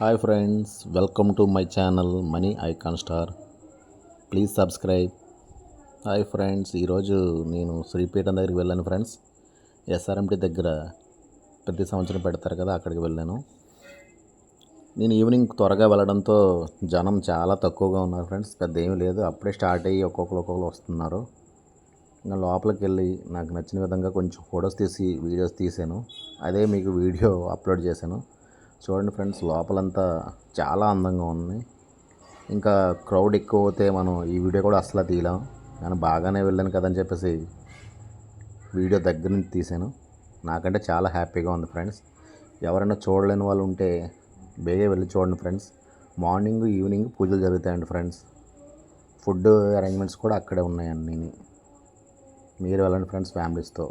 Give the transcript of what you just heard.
Hi friends, welcome to my channel money icon star. Please subscribe. Hi friends, ఈరోజు నేను శ్రీపీఠం దగ్గరికి వెళ్ళాను friends. SRMT దగ్గర ప్రతి సంవత్సరం పెడతారు కదా, అక్కడికి వెళ్ళాను. నేను ఈవినింగ్ త్వరగా వెళ్ళడంతో జనం చాలా తక్కువగా ఉన్నారు ఫ్రెండ్స్. పెద్ద ఏమీ లేదు, అప్పుడే స్టార్ట్ అయ్యి ఒక్కొక్కరు వస్తున్నారు. ఇంకా లోపలికి వెళ్ళి నాకు నచ్చిన విధంగా కొంచెం ఫొటోస్ తీసి వీడియోస్ తీసాను. అదే మీకు వీడియో అప్లోడ్ చేశాను. చూడండి ఫ్రెండ్స్, లోపలంతా చాలా అందంగా ఉంది. ఇంకా క్రౌడ్ ఎక్కువ అవుతే మనం ఈ వీడియో కూడా అసలు తీయలేం. నేను బాగానే వెళ్ళాను కదని చెప్పేసి వీడియో దగ్గర నుంచి తీసాను. నాకంటే చాలా హ్యాపీగా ఉంది ఫ్రెండ్స్. ఎవరైనా చూడలేని వాళ్ళు ఉంటే బేగా వెళ్ళి చూడండి ఫ్రెండ్స్. మార్నింగ్ ఈవినింగ్ పూజలు జరుగుతాయండి ఫ్రెండ్స్. ఫుడ్ అరేంజ్మెంట్స్ కూడా అక్కడే ఉన్నాయండి. మీరు వెళ్ళండి ఫ్రెండ్స్ ఫ్యామిలీస్తో.